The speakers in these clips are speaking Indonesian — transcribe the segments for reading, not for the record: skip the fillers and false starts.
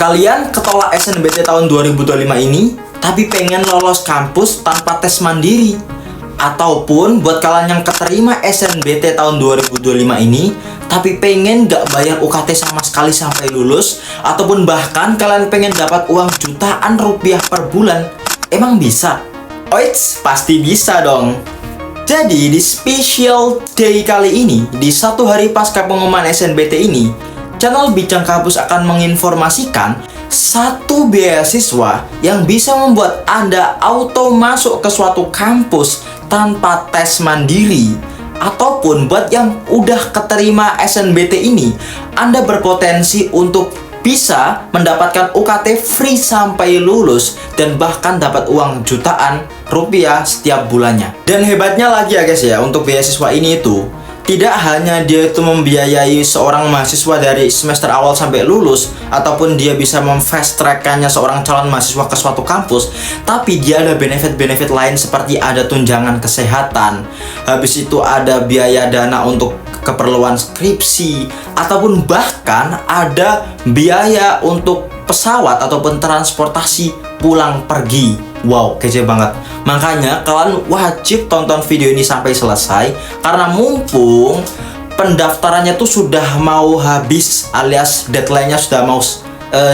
Kalian ketolak SNBT tahun 2025 ini, tapi pengen lolos kampus tanpa tes mandiri. Ataupun buat kalian yang keterima SNBT tahun 2025 ini, tapi pengen gak bayar UKT sama sekali sampai lulus. Ataupun bahkan kalian pengen dapat uang jutaan rupiah per bulan. Emang bisa? Oits, pasti bisa dong. Jadi di special day kali ini, di satu hari pasca pengumuman SNBT ini, channel Bincang Kampus akan menginformasikan satu beasiswa yang bisa membuat Anda auto masuk ke suatu kampus tanpa tes mandiri. Ataupun buat yang udah keterima SNBT ini, Anda berpotensi untuk bisa mendapatkan UKT free sampai lulus dan bahkan dapat uang jutaan rupiah setiap bulannya. Dan hebatnya lagi ya guys ya, untuk beasiswa ini itu tidak hanya dia itu membiayai seorang mahasiswa dari semester awal sampai lulus, ataupun dia bisa memfast track-kannya seorang calon mahasiswa ke suatu kampus, tapi dia ada benefit-benefit lain seperti ada tunjangan kesehatan, habis itu ada biaya dana untuk keperluan skripsi, ataupun bahkan ada biaya untuk pesawat ataupun transportasi pulang pergi. Wow, kece banget. Makanya kalian wajib tonton video ini sampai selesai, karena mumpung pendaftarannya tuh sudah mau habis alias deadline-nya sudah mau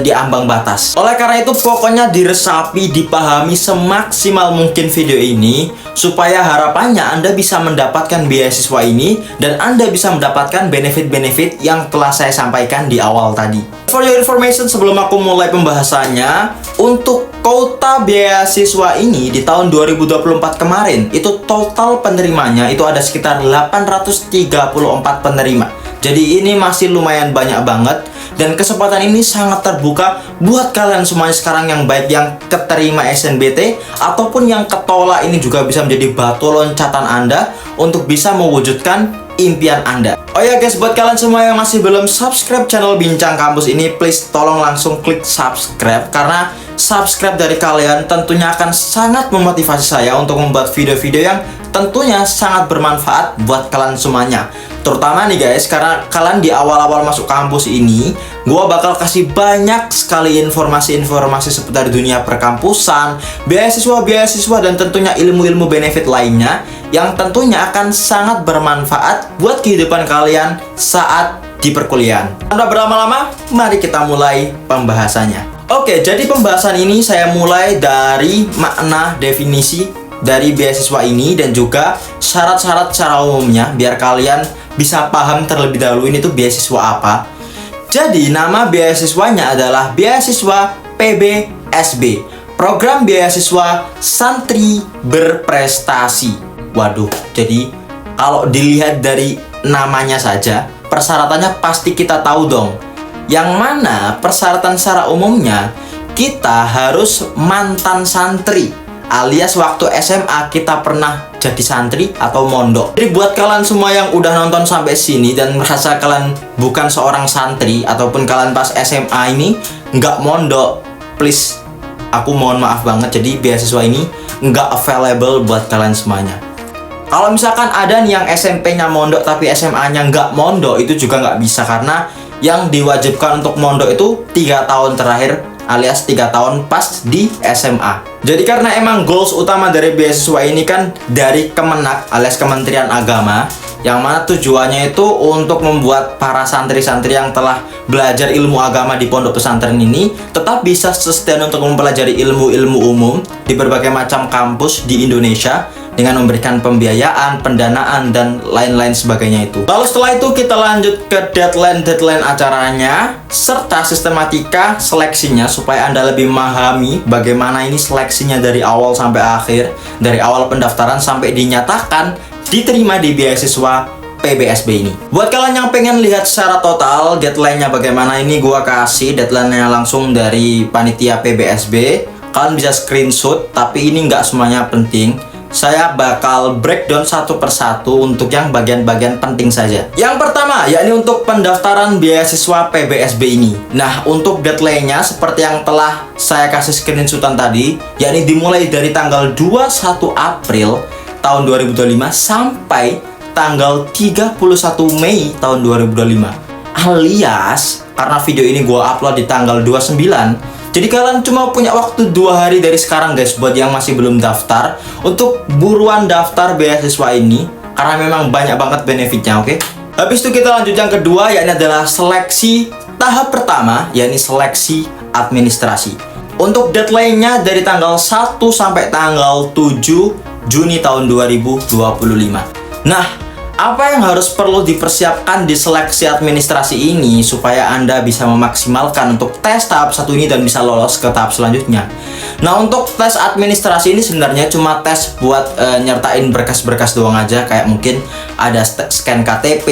di ambang batas. Oleh karena itu pokoknya diresapi, dipahami semaksimal mungkin video ini, supaya harapannya Anda bisa mendapatkan beasiswa ini dan Anda bisa mendapatkan benefit-benefit yang telah saya sampaikan di awal tadi. For your information, sebelum aku mulai pembahasannya, untuk kuota beasiswa ini di tahun 2024 kemarin, itu total penerimanya itu ada sekitar 834 penerima. Jadi ini masih lumayan banyak banget, dan kesempatan ini sangat terbuka buat kalian semuanya sekarang yang baik yang keterima SNBT ataupun yang ketolak, ini juga bisa menjadi batu loncatan Anda untuk bisa mewujudkan impian Anda. Oh ya guys, buat kalian semua yang masih belum subscribe channel Bincang Kampus ini, please tolong langsung klik subscribe, karena subscribe dari kalian tentunya akan sangat memotivasi saya untuk membuat video-video yang tentunya sangat bermanfaat buat kalian semuanya. Terutama nih guys, karena kalian di awal-awal masuk kampus ini, gua bakal kasih banyak sekali informasi-informasi seputar dunia perkampusan, beasiswa-beasiswa, dan tentunya ilmu-ilmu benefit lainnya yang tentunya akan sangat bermanfaat buat kehidupan kalian saat di perkuliahan. Tanpa berlama-lama, mari kita mulai pembahasannya. Oke, jadi pembahasan ini saya mulai dari makna definisi dari beasiswa ini dan juga syarat-syarat secara umumnya, biar kalian bisa paham terlebih dahulu ini tuh beasiswa apa. Jadi nama beasiswanya adalah beasiswa PBSB, Program Beasiswa Santri Berprestasi. Waduh, jadi kalau dilihat dari namanya saja, persyaratannya pasti kita tahu dong. Yang mana persyaratan secara umumnya, kita harus mantan santri, alias waktu SMA kita pernah jadi santri atau mondok. Jadi buat kalian semua yang udah nonton sampai sini dan merasa kalian bukan seorang santri, ataupun kalian pas SMA ini nggak mondok, please, aku mohon maaf banget. Jadi beasiswa ini nggak available buat kalian semuanya. Kalau misalkan ada nih yang SMP-nya mondok tapi SMA-nya nggak mondok, itu juga nggak bisa, karena yang diwajibkan untuk mondok itu 3 tahun terakhir, alias 3 tahun pas di SMA. Jadi karena emang goals utama dari beasiswa ini kan dari Kemenak alias Kementerian Agama, yang mana tujuannya itu untuk membuat para santri-santri yang telah belajar ilmu agama di pondok pesantren ini tetap bisa sustain untuk mempelajari ilmu-ilmu umum di berbagai macam kampus di Indonesia, dengan memberikan pembiayaan, pendanaan, dan lain-lain sebagainya itu. Lalu setelah itu kita lanjut ke deadline acaranya, serta sistematika seleksinya, supaya Anda lebih memahami bagaimana ini seleksinya dari awal sampai akhir, dari awal pendaftaran sampai dinyatakan diterima di beasiswa PBSB ini. Buat kalian yang pengen lihat secara total deadline-nya bagaimana, ini gua kasih deadline-nya langsung dari panitia PBSB. Kalian bisa screenshot, tapi ini nggak semuanya penting. Saya bakal breakdown satu persatu untuk yang bagian-bagian penting saja. Yang pertama, yakni untuk pendaftaran beasiswa PBSB ini. Nah, untuk deadline-nya seperti yang telah saya kasih screenshotan tadi, yakni dimulai dari tanggal 21 April tahun 2025 sampai tanggal 31 Mei tahun 2025. Alias, karena video ini gue upload di tanggal 29, jadi kalian cuma punya waktu 2 hari dari sekarang guys, buat yang masih belum daftar, untuk buruan daftar beasiswa ini, karena memang banyak banget benefitnya, oke? Habis itu kita lanjut yang kedua, yakni adalah seleksi tahap pertama, yakni seleksi administrasi. Untuk deadline-nya dari tanggal 1 sampai tanggal 7 Juni tahun 2025. Nah, apa yang harus perlu dipersiapkan di seleksi administrasi ini supaya Anda bisa memaksimalkan untuk tes tahap 1 ini dan bisa lolos ke tahap selanjutnya? Nah, untuk tes administrasi ini sebenarnya cuma tes buat nyertain berkas-berkas doang aja, kayak mungkin ada scan KTP,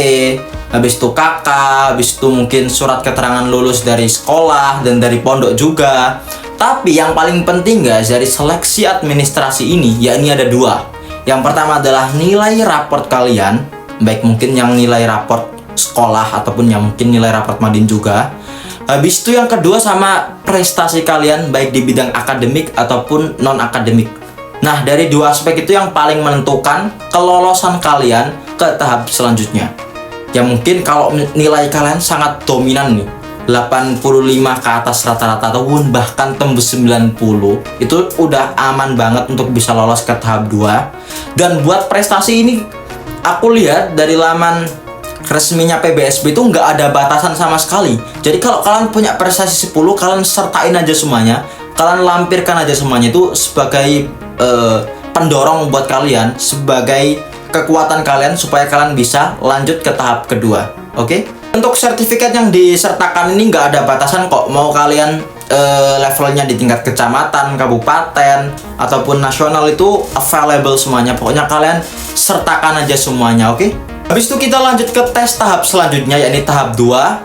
habis itu KK, habis itu mungkin surat keterangan lulus dari sekolah dan dari pondok juga. Tapi yang paling penting guys dari seleksi administrasi ini, yakni ada 2. Yang pertama adalah nilai raport kalian, baik mungkin yang nilai raport sekolah ataupun yang mungkin nilai raport Madin juga. Habis itu yang kedua sama prestasi kalian, baik di bidang akademik ataupun non-akademik. Nah, dari 2 aspek itu yang paling menentukan kelolosan kalian ke tahap selanjutnya. Ya mungkin kalau nilai kalian sangat dominan nih, 85 ke atas rata-rata ataupun bahkan tembus 90, itu udah aman banget untuk bisa lolos ke tahap 2. Dan buat prestasi ini, aku lihat dari laman resminya PBSB itu nggak ada batasan sama sekali. Jadi kalau kalian punya prestasi 10, kalian sertain aja semuanya, kalian lampirkan aja semuanya, itu sebagai pendorong buat kalian, sebagai kekuatan kalian supaya kalian bisa lanjut ke tahap kedua, oke? Untuk sertifikat yang disertakan ini nggak ada batasan kok, mau kalian levelnya di tingkat kecamatan, kabupaten, ataupun nasional itu available semuanya. Pokoknya kalian sertakan aja semuanya, oke? Habis itu kita lanjut ke tes tahap selanjutnya, yakni tahap 2,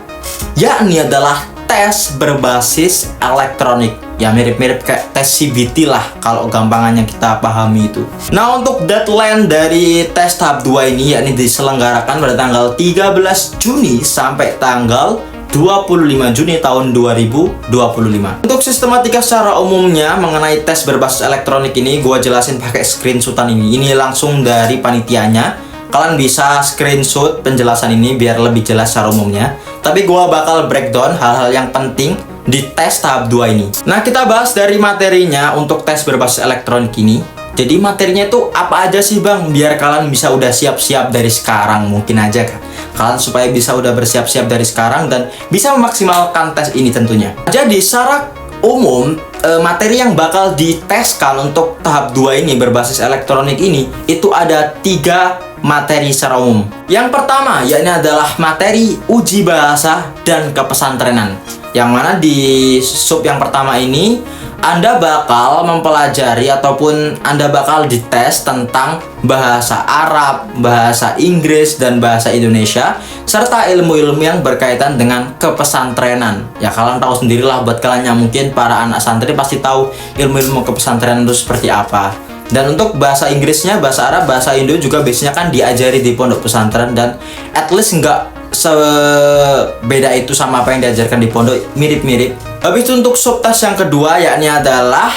yakni adalah tes berbasis elektronik. Ya mirip-mirip kayak tes CBT lah kalau gampangannya kita pahami itu. Nah, untuk deadline dari tes tahap 2 ini yakni diselenggarakan pada tanggal 13 Juni sampai tanggal 25 Juni tahun 2025. Untuk sistematika secara umumnya mengenai tes berbasis elektronik ini gua jelasin pakai screenshotan ini. Ini langsung dari panitianya. Kalian bisa screenshot penjelasan ini biar lebih jelas secara umumnya. Tapi gua bakal breakdown hal-hal yang penting di tes tahap 2 ini. Nah, kita bahas dari materinya untuk tes berbasis elektronik ini. Jadi materinya itu apa aja sih bang? Biar kalian bisa udah siap-siap dari sekarang mungkin aja kan. Kalian supaya bisa udah bersiap-siap dari sekarang dan bisa memaksimalkan tes ini tentunya. Jadi secara umum materi yang bakal diteskan untuk tahap 2 ini berbasis elektronik ini itu ada 3 materi secara umum. Yang pertama yakni adalah materi uji bahasa dan kepesantrenan. Yang mana di sub yang pertama ini Anda bakal mempelajari ataupun Anda bakal dites tentang bahasa Arab, bahasa Inggris, dan bahasa Indonesia serta ilmu-ilmu yang berkaitan dengan kepesantrenan. Ya kalian tahu sendirilah, buat kalian yang mungkin para anak santri pasti tahu ilmu-ilmu kepesantrenan itu seperti apa. Dan untuk bahasa Inggrisnya, bahasa Arab, bahasa Indo juga biasanya kan diajari di pondok pesantren, dan at least nggak sebeda itu sama apa yang diajarkan di pondok, mirip-mirip. Habis itu untuk subtes yang kedua yakni adalah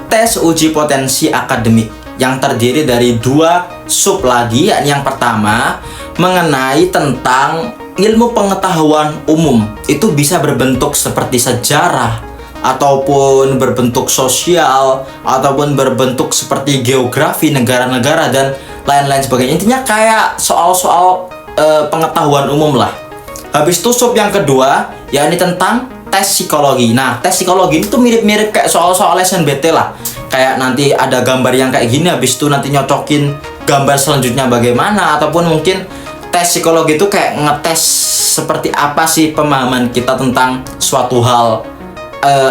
tes uji potensi akademik yang terdiri dari 2 sub lagi, yakni yang pertama mengenai tentang ilmu pengetahuan umum. Itu bisa berbentuk seperti sejarah, ataupun berbentuk sosial, ataupun berbentuk seperti geografi negara-negara dan lain-lain sebagainya. Intinya kayak soal-soal pengetahuan umum lah. Habis itu sub yang kedua yakni tentang tes psikologi. Nah, tes psikologi itu mirip-mirip kayak soal-soal SNBT lah. Kayak nanti ada gambar yang kayak gini, habis itu nanti nyocokin gambar selanjutnya bagaimana, ataupun mungkin tes psikologi itu kayak ngetes seperti apa sih pemahaman kita tentang suatu hal,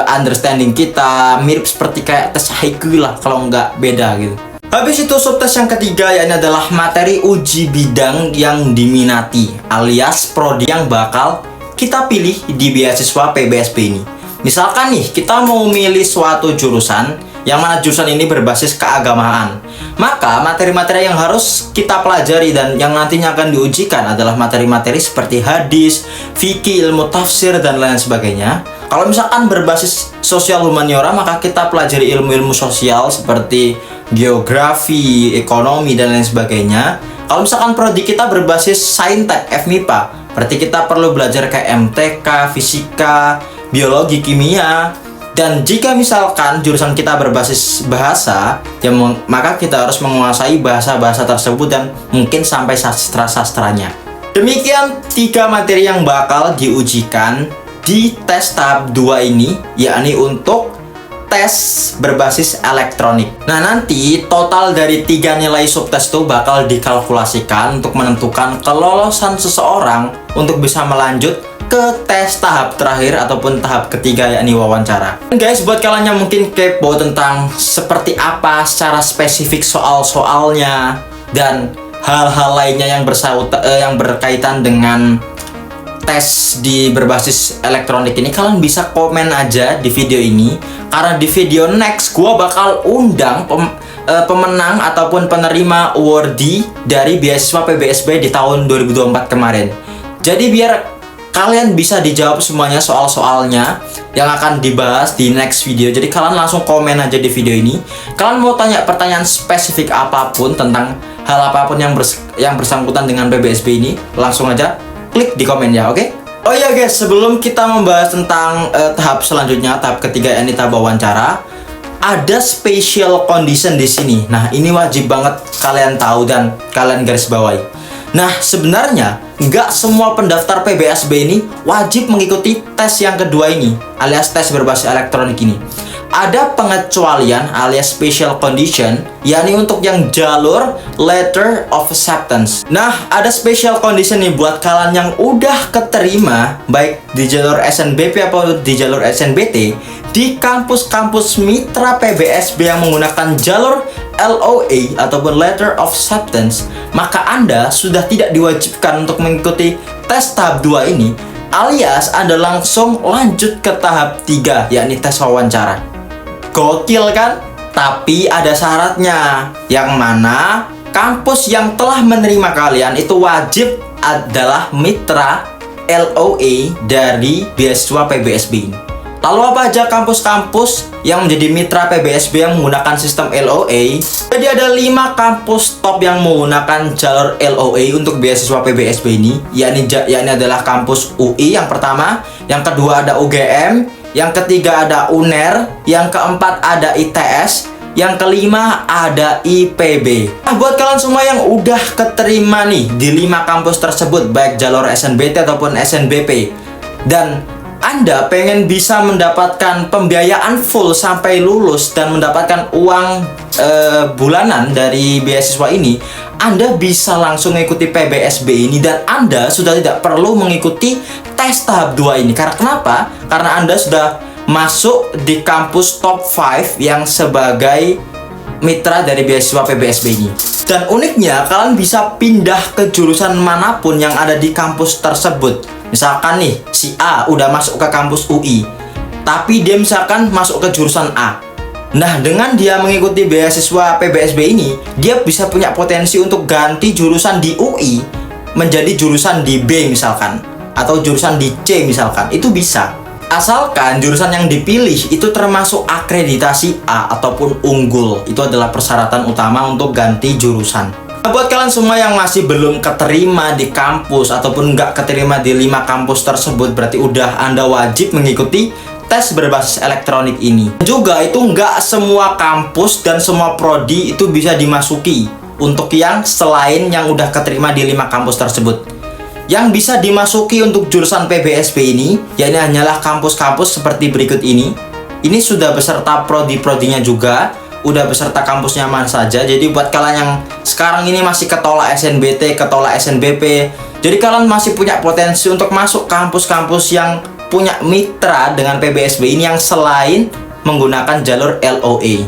understanding kita, mirip seperti kayak tes IQ lah kalau nggak beda gitu. Habis itu subtes yang ketiga yakni adalah materi uji bidang yang diminati alias prodi yang bakal kita pilih di beasiswa PBSB ini. Misalkan nih kita mau milih suatu jurusan yang mana jurusan ini berbasis keagamaan, maka materi-materi yang harus kita pelajari dan yang nantinya akan diujikan adalah materi-materi seperti hadis, fikih, ilmu tafsir, dan lain sebagainya. Kalau misalkan berbasis sosial humaniora, maka kita pelajari ilmu-ilmu sosial seperti geografi, ekonomi, dan lain sebagainya. Kalau misalkan prodi kita berbasis saintek, FMIPA, Berarti kita perlu belajar kayak MTK, fisika, biologi, kimia. Dan jika misalkan jurusan kita berbasis bahasa, ya maka kita harus menguasai bahasa-bahasa tersebut dan mungkin sampai sastra-sastranya. Demikian 3 materi yang bakal diujikan di tes tahap 2 ini, yakni untuk tes berbasis elektronik. Nah, nanti total dari 3 nilai subtes itu bakal dikalkulasikan untuk menentukan kelolosan seseorang untuk bisa melanjut ke tes tahap terakhir ataupun tahap ketiga, yakni wawancara. Guys, buat kalian yang mungkin kepo tentang seperti apa secara spesifik soal-soalnya dan hal-hal lainnya yang berkaitan dengan tes di berbasis elektronik ini, kalian bisa komen aja di video ini, karena di video next gua bakal undang pemenang ataupun penerima awardee dari beasiswa PBSB di tahun 2024 kemarin. Jadi biar kalian bisa dijawab semuanya soal-soalnya yang akan dibahas di next video. Jadi kalian langsung komen aja di video ini. Kalian mau tanya pertanyaan spesifik apapun tentang hal apapun yang bersangkutan dengan PBSB ini, langsung aja klik di komen ya, oke? Oh iya guys, sebelum kita membahas tentang tahap selanjutnya, tahap ketiga yakni tahap wawancara, ada special condition di sini. Nah, ini wajib banget kalian tahu dan kalian garis bawahi. Nah, sebenarnya nggak semua pendaftar PBSB ini wajib mengikuti tes yang kedua ini, alias tes berbasis elektronik ini. Ada pengecualian alias special condition, yakni untuk yang jalur letter of acceptance. Nah, ada special condition nih buat kalian yang udah keterima baik di jalur SNBP atau di jalur SNBT di kampus-kampus mitra PBSB yang menggunakan jalur LOA ataupun letter of acceptance, maka Anda sudah tidak diwajibkan untuk mengikuti tes tahap 2 ini, alias Anda langsung lanjut ke tahap 3, yakni tes wawancara. Gokil kan? Tapi ada syaratnya, yang mana kampus yang telah menerima kalian itu wajib adalah mitra LOA dari beasiswa PBSB ini. Lalu apa aja kampus-kampus yang menjadi mitra PBSB yang menggunakan sistem LOA? Jadi ada 5 kampus top yang menggunakan jalur LOA untuk beasiswa PBSB ini, yakni adalah kampus UI yang pertama, yang kedua ada UGM, yang ketiga ada UNER, yang keempat ada ITS, yang kelima ada IPB. Nah, buat kalian semua yang udah keterima nih di 5 kampus tersebut, baik jalur SNBT ataupun SNBP, dan Anda pengen bisa mendapatkan pembiayaan full sampai lulus dan mendapatkan uang bulanan dari beasiswa ini, Anda bisa langsung mengikuti PBSB ini dan Anda sudah tidak perlu mengikuti tes tahap 2 ini. Karena kenapa? Karena Anda sudah masuk di kampus top 5 yang sebagai mitra dari beasiswa PBSB ini. Dan uniknya, kalian bisa pindah ke jurusan manapun yang ada di kampus tersebut. Misalkan nih, si A udah masuk ke kampus UI, tapi dia misalkan masuk ke jurusan A. Nah, dengan dia mengikuti beasiswa PBSB ini, dia bisa punya potensi untuk ganti jurusan di UI menjadi jurusan di B misalkan, atau jurusan di C misalkan. Itu bisa. Asalkan jurusan yang dipilih itu termasuk akreditasi A ataupun unggul. Itu adalah persyaratan utama untuk ganti jurusan. Nah, buat kalian semua yang masih belum keterima di kampus ataupun nggak keterima di 5 kampus tersebut, berarti udah Anda wajib mengikuti tes berbasis elektronik ini. Juga itu nggak semua kampus dan semua prodi itu bisa dimasuki untuk yang selain yang udah keterima di 5 kampus tersebut. Yang bisa dimasuki untuk jurusan PBSB ini, yakni hanyalah kampus-kampus seperti berikut ini. Ini sudah beserta prodi-prodinya juga, udah beserta kampusnya mana saja. Jadi buat kalian yang sekarang ini masih ketolak SNBT, ketolak SNBP, jadi kalian masih punya potensi untuk masuk kampus-kampus yang punya mitra dengan PBSB ini yang selain menggunakan jalur LOA.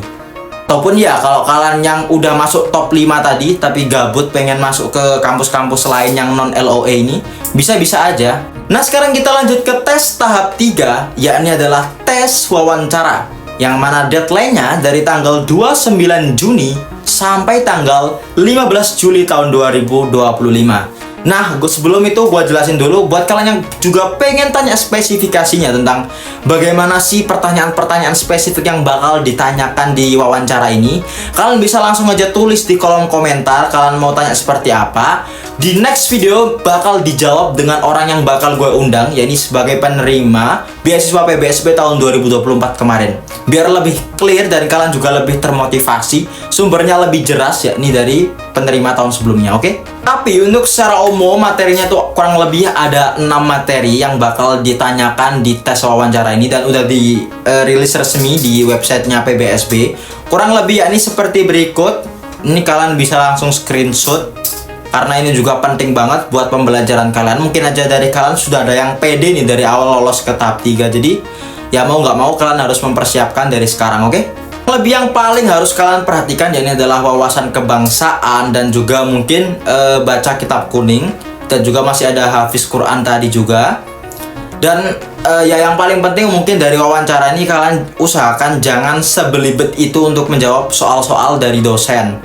Ataupun ya, kalau kalian yang udah masuk top 5 tadi tapi gabut pengen masuk ke kampus-kampus lain yang non LOA ini, bisa-bisa aja. Nah, sekarang kita lanjut ke tes tahap 3, yakni adalah tes wawancara, yang mana deadline-nya dari tanggal 29 Juni sampai tanggal 15 Juli tahun 2025. Nah, sebelum itu gue jelasin dulu buat kalian yang juga pengen tanya spesifikasinya tentang bagaimana sih pertanyaan-pertanyaan spesifik yang bakal ditanyakan di wawancara ini. Kalian bisa langsung aja tulis di kolom komentar kalian mau tanya seperti apa. Di next video bakal dijawab dengan orang yang bakal gue undang, yakni sebagai penerima beasiswa PBSB tahun 2024 kemarin. Biar lebih clear dan kalian juga lebih termotivasi, sumbernya lebih jelas yakni dari penerima tahun sebelumnya, oke? Tapi untuk secara umum materinya tuh kurang lebih ada 6 materi yang bakal ditanyakan di tes wawancara ini dan udah dirilis resmi di websitenya PBSB. Kurang lebih yakni seperti berikut. Ini kalian bisa langsung screenshot karena ini juga penting banget buat pembelajaran kalian. Mungkin aja dari kalian sudah ada yang pede nih dari awal lolos ke tahap 3. Jadi ya mau nggak mau kalian harus mempersiapkan dari sekarang, oke? Lebih yang paling harus kalian perhatikan yakni adalah wawasan kebangsaan dan juga mungkin baca kitab kuning, dan juga masih ada hafiz Quran tadi juga. Dan ya yang paling penting mungkin dari wawancara ini kalian usahakan jangan sebelibet itu untuk menjawab soal-soal dari dosen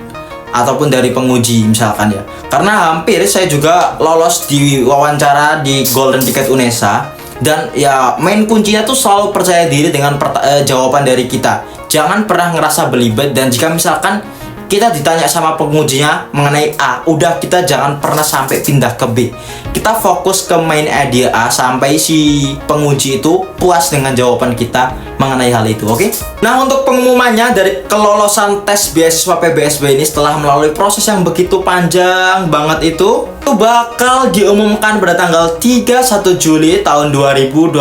ataupun dari penguji misalkan ya. Karena hampir saya juga lolos di wawancara di Golden Ticket UNESA, dan ya main kuncinya tuh selalu percaya diri dengan jawaban dari kita. Jangan pernah ngerasa belibet, dan jika misalkan kita ditanya sama pengujinya mengenai A, udah kita jangan pernah sampai pindah ke B. Kita fokus ke main idea A sampai si penguji itu puas dengan jawaban kita mengenai hal itu, oke? Nah, untuk pengumumannya dari kelolosan tes beasiswa PBSB ini setelah melalui proses yang begitu panjang banget itu bakal diumumkan pada tanggal 31 Juli tahun 2025.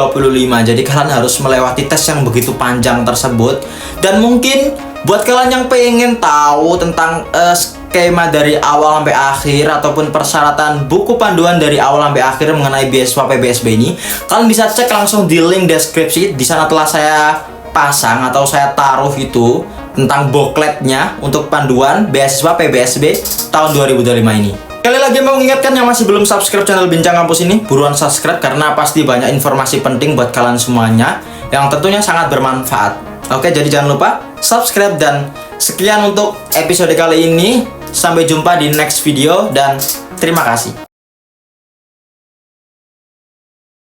Jadi kalian harus melewati tes yang begitu panjang tersebut. Dan mungkin buat kalian yang pengen tahu tentang skema dari awal sampai akhir ataupun persyaratan buku panduan dari awal sampai akhir mengenai beasiswa PBSB ini, kalian bisa cek langsung di link deskripsi. Di sana telah saya pasang atau saya taruh itu tentang bookletnya untuk panduan beasiswa PBSB tahun 2025 ini. Sekali lagi mau mengingatkan yang masih belum subscribe channel Bincang Kampus ini, buruan subscribe karena pasti banyak informasi penting buat kalian semuanya yang tentunya sangat bermanfaat. Oke, jadi jangan lupa subscribe, dan sekian untuk episode kali ini. Sampai jumpa di next video dan terima kasih.